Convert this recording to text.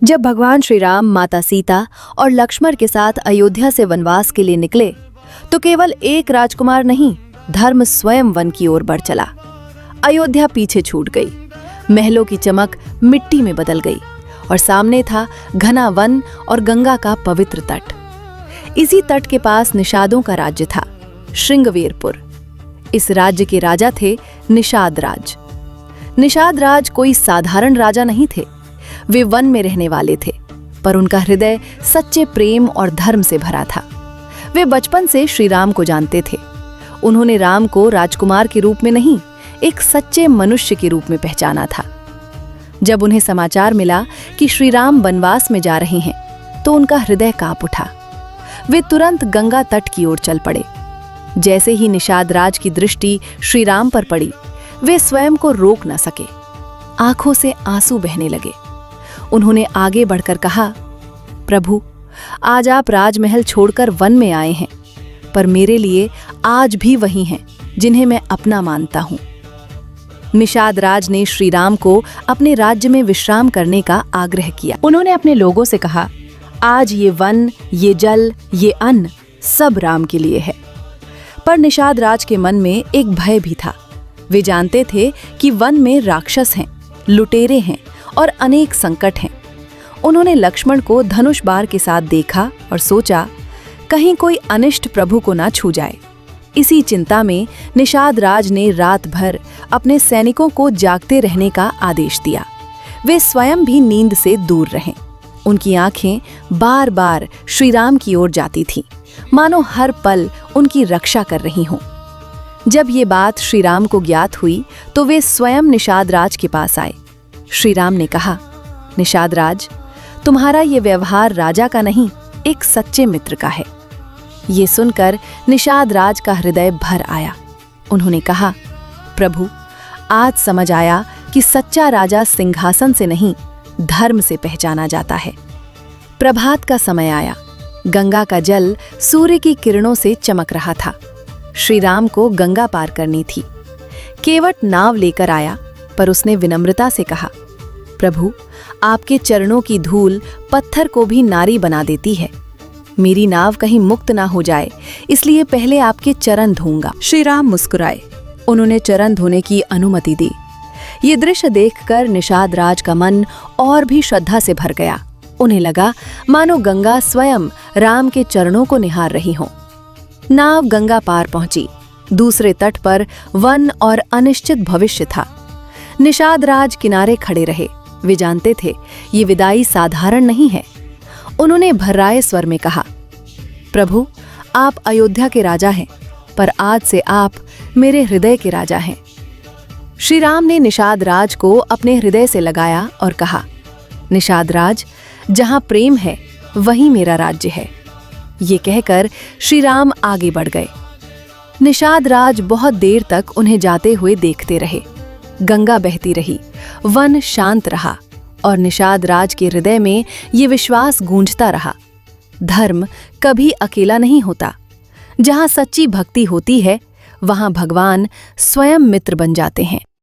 जब भगवान श्री राम माता सीता और लक्ष्मण के साथ अयोध्या से वनवास के लिए निकले तो केवल एक राजकुमार नहीं, धर्म स्वयं वन की ओर बढ़ चला। अयोध्या पीछे छूट गई, महलों की चमक मिट्टी में बदल गई और सामने था घना वन और गंगा का पवित्र तट। इसी तट के पास निषादों का राज्य था, श्रृंगवेरपुर। इस राज्य के राजा थे निषाद राज। निषाद राज कोई साधारण राजा नहीं थे। वे वन में रहने वाले थे, पर उनका हृदय सच्चे प्रेम और धर्म से भरा था। वे बचपन से श्री राम को जानते थे। उन्होंने राम को राजकुमार के रूप में नहीं, एक सच्चे मनुष्य के रूप में पहचाना था। जब उन्हें समाचार मिला कि श्री राम वनवास में जा रहे हैं, तो उनका हृदय कांप उठा। वे तुरंत गंगा तट की ओर चल पड़े। जैसे ही निषाद राज की दृष्टि श्री राम पर पड़ी, वे स्वयं को रोक न सके। आंखों से आंसू बहने लगे। उन्होंने आगे बढ़कर कहा, प्रभु, आज आप राजमहल छोड़कर वन में आए हैं, पर मेरे लिए आज भी वही हैं जिन्हें मैं अपना मानता हूं। निषाद राज ने श्री राम को अपने राज्य में विश्राम करने का आग्रह किया। उन्होंने अपने लोगों से कहा, आज ये वन, ये जल, ये अन्न सब राम के लिए है। पर निषाद राज के मन में एक भय भी था। वे जानते थे कि वन में राक्षस हैं, लुटेरे हैं और अनेक संकट हैं। उन्होंने लक्ष्मण को धनुष बाण के साथ देखा और सोचा, कहीं कोई अनिष्ट प्रभु को ना छू जाए। इसी चिंता में निषाद राज ने रात भर अपने सैनिकों को जागते रहने का आदेश दिया। वे स्वयं भी नींद से दूर रहें। उनकी आंखें बार बार श्री राम की ओर जाती थीं, मानो हर पल उनकी रक्षा कर रही हों। जब ये बात श्री राम को ज्ञात हुई तो वे स्वयं निषाद राज के पास आए। श्री राम ने कहा, निषाद राज, तुम्हारा ये व्यवहार राजा का नहीं, एक सच्चे मित्र का है। ये सुनकर निषाद राज का हृदय भर आया। उन्होंने कहा, प्रभु, आज समझ आया कि सच्चा राजा सिंहासन से नहीं, धर्म से पहचाना जाता है। प्रभात का समय आया। गंगा का जल सूर्य की किरणों से चमक रहा था। श्री राम को गंगा पार करनी थी। केवट नाव लेकर आया, पर उसने विनम्रता से कहा, प्रभु, आपके चरणों की धूल पत्थर को भी नारी बना देती है। मेरी नाव कहीं मुक्त ना हो जाए, इसलिए पहले आपके चरण धोऊंगा। श्री राम मुस्कुराए। उन्होंने चरण धोने की अनुमति दी। ये दृश्य देखकर निषाद राज का मन और भी श्रद्धा से भर गया। उन्हें लगा मानो गंगा स्वयं राम के चरणों को निहार रही हो। नाव गंगा पार पहुंची। दूसरे तट पर वन और अनिश्चित भविष्य था। निषाद राज किनारे खड़े रहे। वे जानते थे ये विदाई साधारण नहीं है। उन्होंने भर्राए स्वर में कहा, प्रभु, आप अयोध्या के राजा हैं, पर आज से आप मेरे हृदय के राजा हैं। श्री राम ने निषाद राज को अपने हृदय से लगाया और कहा, निषाद राज, जहां प्रेम है वहीं मेरा राज्य है। ये कहकर श्री राम आगे बढ़ गए। निषाद राज बहुत देर तक उन्हें जाते हुए देखते रहे। गंगा बहती रही, वन शांत रहा और निषाद राज के हृदय में ये विश्वास गूंजता रहा, धर्म कभी अकेला नहीं होता। जहां सच्ची भक्ति होती है, वहां भगवान स्वयं मित्र बन जाते हैं।